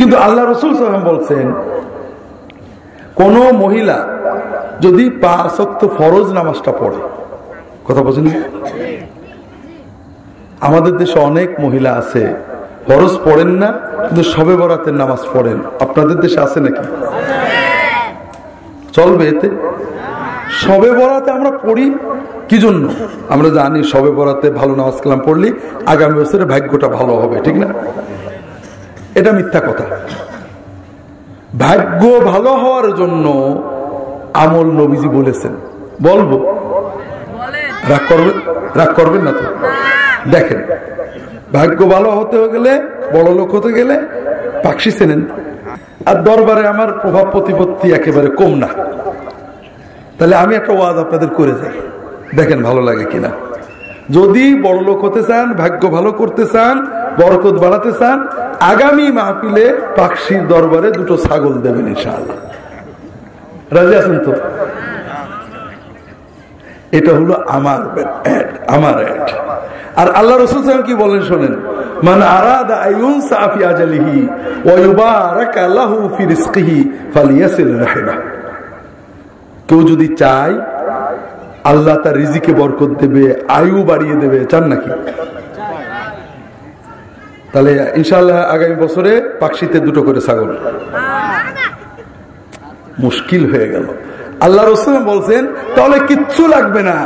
কিন্তু আল্লাহ রাসূল সাল্লাল্লাহু আলাইহি ওয়াসাল্লাম বলছেন, কোন মহিলা যদি 5 ওয়াক্ত ফরজ নামাজটা পড়ে, কথা বলছেন, আমাদের দেশে অনেক মহিলা আছে ফরজ পড়েন না কিন্তু শবে বরাতের নামাজ পড়েন। আপনাদের দেশে আছে নাকি? চলবে এতে? শবে বরাতে আমরা পড়ি কি জন্য? আমরা জানি শবে বরাতে ভালো নামাজ কালাম পড়লি আগামী বছরে ভাগ্যটা ভালো হবে, ঠিক না? এটা মিথ্যা কথা। ভাগ্য ভালো হওয়ার জন্য আমল নবীজি বলেছেন, বলবো? রাগ করবেন না তো? দেখেন, ভাগ্য ভালো হতে গেলে, বড় লোক হতে গেলে পাকশি চেনেন, আর দরবারে আমার প্রভাব প্রতিপত্তি একেবারে কম না। তাহলে আমি একটা ওয়াজ আপনাদের করে যাই, দেখেন ভালো লাগে কিনা। যদি বড় লোক হতে চান, ভাগ্য ভালো করতে চান, বরকত বাড়াতে চান, আগামী মাহফিলে পাকশির দরবারে 2টো ছাগল দেবেন ইনশাআল্লাহ। রাজি আছেন তো? এটা হলো আমার অ্যাড। আর আল্লাহ রাসূল সাল্লাল্লাহু আলাইহি ওয়াসাল্লাম কি বলেন শোনেন, মান আরাদা আইয়ুনসা ফি আজালিহি ওয়া ইউবারাকা লাহু ফি রিজকিহি ফালিয়াসিল রাহিমাহ। কেউ যদি চায় আল্লাহ তার রিজিকে বরকত দেবে, আয়ু বাড়িয়ে দেবে, চান নাকি? তাহলে ইনশাআল্লাহ আগামী বছরে পাকশিতে 2টো করে ছাগল। মুশকিল হয়ে গেল। আল্লাহ রাসূল বলছেন তাহলে কিচ্ছু লাগবে না,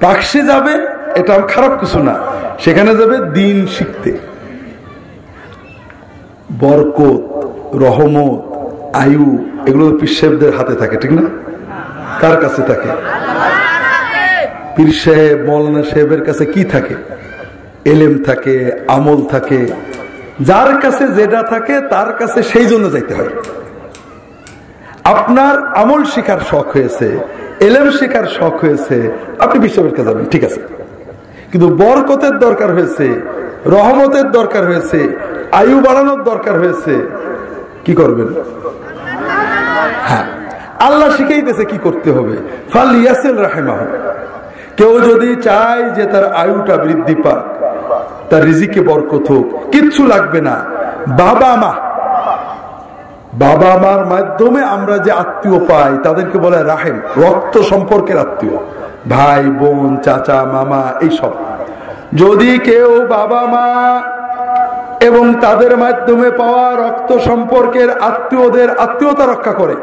পাকশি যাবে, এটা খারাপ কিছু না, সেখানে যাবে দিন শিখতে। বরকত, রহমত, আয়ু এগুলো পীর সাহেবদের হাতে থাকে, ঠিক না? কার কাছে থাকে? পীর সাহেব মৌলানা সাহেবের কাছে কি থাকে? এলেম থাকে, আমল থাকে। যার কাছে যেটা থাকে তার কাছে সেই জন্য যাইতে হয়। আপনার আমল শিখার শখ হয়েছে, এলেম শিখার শখ হয়েছে, আপনি পীর সাহেবের কাছে যাবেন, ঠিক আছে। কিন্তু বরকতের দরকার হয়েছে, রহমতের দরকার হয়েছে, আয়ু বাড়ানোর দরকার হয়েছে, কি করবেন? হ্যাঁ, আল্লাহ শিখাইতেছে কি করতে হবে। ফালিয়াসিল রাহিমাহু। কেউ যদি চায় যে তার আয়ুটা বৃদ্ধি পাক, তার রিজিকে বরকত হোক, কিচ্ছু লাগবে না। বাবা মার মাধ্যমে আমরা যে আত্মীয় পাই তাদেরকে বলে রাহিম, রক্ত সম্পর্কের আত্মীয়, ভাই বোন, চাচা, মামা, এইসব। যদি কেউ বাবা মা এবং তাদের মাধ্যমে পাওয়া রক্ত সম্পর্কের আত্মীয়দের আত্মীয়তা রক্ষা করে,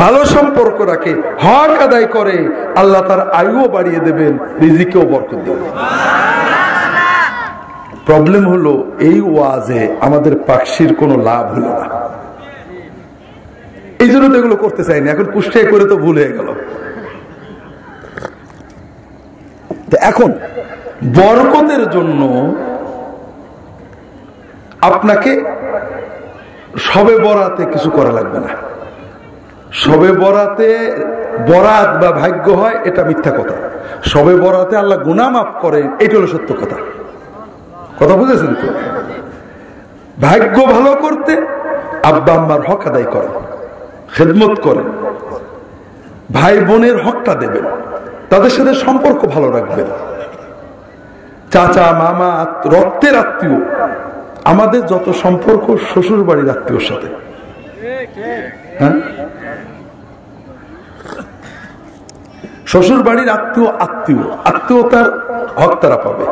ভালো সম্পর্ক রাখে, হক আদায় করে, আল্লাহ তার আয়ুও বাড়িয়ে দেবেন, রিজিকেও বরকত দেবেন। প্রবলেম হলো এই ওয়াজে আমাদের পাকশির কোনো লাভ হলো না, এই জন্য তো এগুলো করতে চাইনি। এখন পুষ্টে করে তো ভুল হয়ে গেল। এখন বরকতের জন্য আপনাকে শবে বরাতে কিছু করা লাগবে না। শবে বরাতে বরাত বা ভাগ্য হয়, এটা মিথ্যা কথা। শবে বরাতে আল্লাহ গুনাহ মাফ করেন, এটা হলো সত্য কথা। কথা বুঝেছেন তো? ভাগ্য ভালো করতে আব্বা আম্মার হক আদায় করেন, খেদমত করেন, ভাই বোনের হকটা দেবেন, তাদের সাথে সম্পর্ক ভালো রাখবেন। চাচা, মামা, রক্তের আত্মীয়, আমাদের যত সম্পর্ক শ্বশুর বাড়ির আত্মীয়র সাথে, হ্যাঁ, শ্বশুর বাড়ির আত্মীয়তার হক তারা পাবে।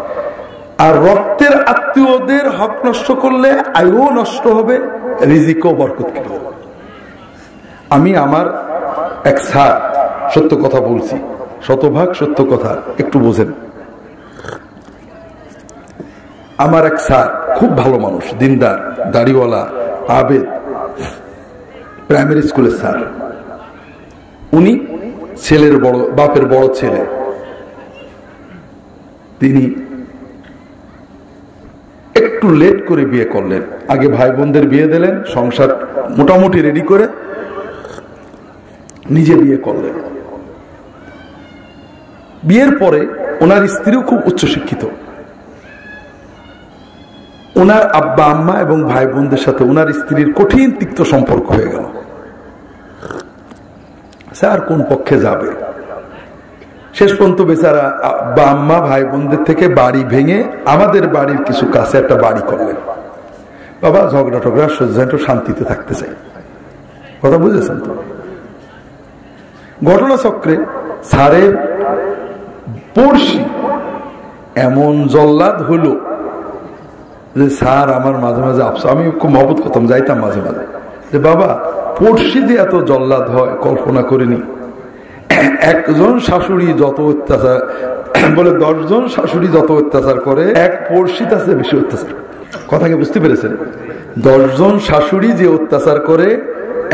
আর রক্তের আত্মীয়দের হক নষ্ট করলে আয়ু নষ্ট হবে, রিজিকও বরকত হবে। আমি আমার এক স্যার, সত্য কথা বলছি, শতভাগ সত্য কথা, একটু বোঝেন। আমার এক স্যার খুব ভালো মানুষ, দিনদার, দাড়িওয়ালা, আবেদ, প্রাইমারি স্কুলের স্যার। উনি ছেলের বড়, বাপের বড় ছেলে। তিনি একটু লেট করে বিয়ে করলেন। আগে ভাই বোনদের বিয়ে দিলেন, সংসার মোটামুটি রেডি করে নিজে বিয়ে করলেন। বিয়ের পরে ওনার স্ত্রীও খুব উচ্চশিক্ষিত। ওনার আব্বা আম্মা এবং ভাই বোনদের সাথে ওনার স্ত্রীর কঠিন তিক্ত সম্পর্ক হয়ে গেল। স্যার কোন পক্ষে যাবে? শেষ পর্যন্ত বেচারা আব্বা আম্মা ভাই বোনদের থেকে বাড়ি ভেঙে আমাদের বাড়ির কিছু কাছে একটা বাড়ি করলেন। বাবা ঝগড়া টগড়া সহ্য একটু শান্তিতে থাকতে চাই। কথা বুঝেছেন তো? ঘটনা চক্রে স্যারের পড়শি এমন জল্লাদ হলো যে স্যার আমার মাঝে মাঝে আমি খুব মহব্বত করতাম, যাইতাম মাঝে মাঝে, যে বাবা পড়শি দিয়ে এত জল্লাদ হয় কল্পনা করিনি। একজন শাশুড়ি যত অত্যাচার বলে 10 জন শাশুড়ি যত অত্যাচার করে, এক পড়শি তার চেয়ে বেশি অত্যাচার। কথা কি বুঝতে পেরেছেন? 10 জন শাশুড়ি যে অত্যাচার করে,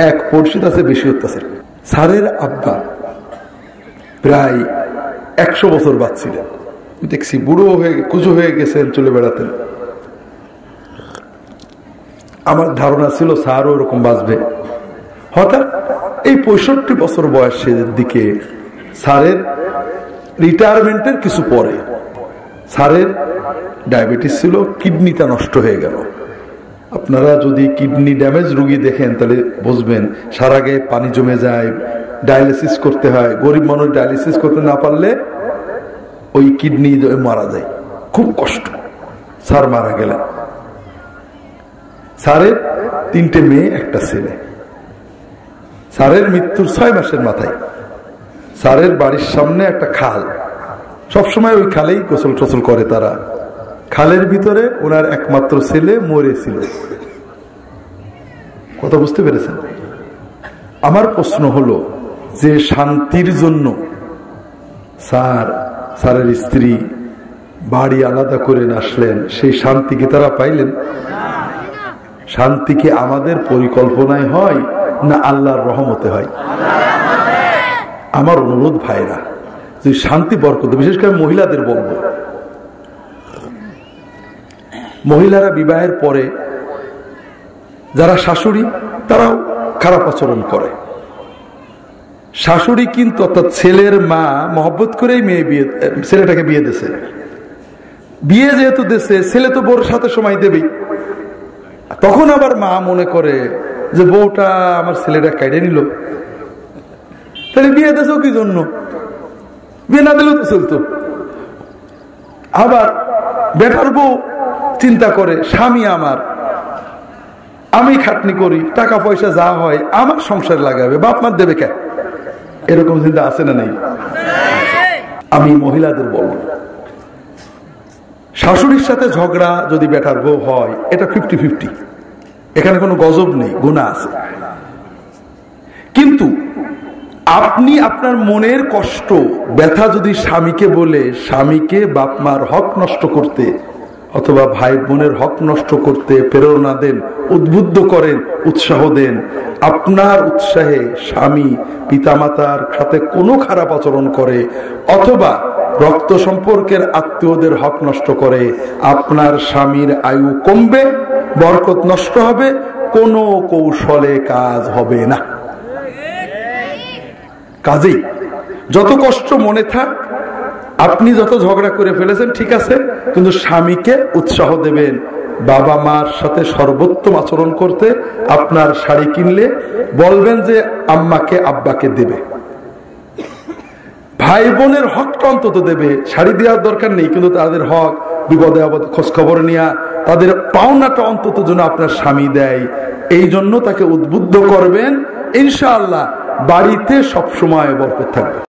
এক পড়শি তার চেয়ে বেশি অত্যাচার। স্যারের আব্বা প্রায় 100 বছর বাঁচছিলেন, দেখছি বুড়ো হয়ে কুজো হয়ে গেছেন, চলে বেড়াতেন। আমার ধারণা ছিল স্যারও ওরকম বাঁচবে। হঠাৎ এই 65 বছর বয়সের দিকে স্যারের রিটায়ারমেন্টের কিছু পরে স্যারের ডায়াবেটিস ছিল, কিডনিটা নষ্ট হয়ে গেল। আপনারা যদি কিডনি ড্যামেজ রুগী দেখেন তাহলে বুঝবেন, সারা গায়ে পানি জমে যায়, ডায়ালিসিস করতে হয়। গরিব মানুষ ডায়ালিসিস করতে না পারলে ওই কিডনি মারা যায়, খুব কষ্ট। স্যার মারা গেলেন। স্যারের 3টে মেয়ে, একটা ছেলে। স্যারের মৃত্যুর 6 মাসের মাথায় স্যারের বাড়ির সামনে একটা খাল, সবসময় ওই খালেই গোসল টোসল করে তারা। খালের ভিতরে ওনার একমাত্র ছেলে মরেছিল। কথা বুঝতে পেরেছেন? আমার প্রশ্ন হলো যে শান্তির জন্য স্যারের স্ত্রী বাড়ি আলাদা করে আসলেন, সেই শান্তি কি তারা পাইলেন? শান্তি কি আমাদের পরিকল্পনায় হয় না আল্লাহর রহমতে হয়? আমার অনুরোধ ভাইরা, যে শান্তি বরকত, বিশেষ করে মহিলাদের বলবো, মহিলারা বিবাহের পরে যারা শাশুড়ি তারাও খারাপ আচরণ করে। শাশুড়ি কিন্তু অর্থাৎ ছেলের মা মহব্বত করেই ছেলেটাকে বিয়ে দিয়েছে। বিয়ে যেহেতু দিয়েছে, ছেলে তো বউর সাথে সময় দেবেই। তখন আবার মা মনে করে যে বউটা আমার ছেলেটা কেড়ে নিল, তাহলে বিয়ে দিয়েছ কি জন্য? বিয়ে না দিলেও তো চলতো। আবার বেটার বউ চিন্তা করে, স্বামী আমার, আমি খাটনি করি, টাকা পয়সা যা হয় আমার সংসার লাগাবে, বাপ মার দেবে কে? এরকম চিন্তা আছে না নেই? আমি মহিলাদের বলবো, শাশুড়ির সাথে ঝগড়া যদি বেটার বউ হয়, এটা 50-50, এখানে কোনো গজব নেই, গুনাহ আছে। কিন্তু আপনি আপনার মনের কষ্ট ব্যথা যদি স্বামীকে বলে, স্বামীকে বাপ মার হক নষ্ট করতে অথবা ভাই বোনের হক নষ্ট করতে প্রেরণা দেন, উদ্বুদ্ধ করেন, উৎসাহ দেন, আপনার উৎসাহে স্বামী পিতামাতার সাথে কোনো খারাপ আচরণ করে অথবা রক্ত সম্পর্কের আত্মীয়দের হক নষ্ট করে, আপনার স্বামীর আয়ু কমবে, বরকত নষ্ট হবে, কোনো কৌশলে কাজ হবে না। কাজেই যত কষ্ট মনে থাক, আপনি যত ঝগড়া করে ফেলেছেন ঠিক আছে, কিন্তু স্বামীকে উৎসাহ দেবেন বাবা মার সাথে সর্বোত্তম আচরণ করতে। আপনার শাড়ি কিনলে বলবেন যে আম্মাকে আব্বাকে দেবে, ভাই বোনের হকটা অন্তত দেবে। শাড়ি দেওয়ার দরকার নেই, কিন্তু তাদের হক, বিপদে আপদে খোঁজ খবর নেওয়া, তাদের পাওনাটা অন্তত যেন আপনার স্বামী দেয়, এই জন্য তাকে উদ্বুদ্ধ করবেন। ইনশাআল্লাহ বাড়িতে সবসময় বরকত থাকবে।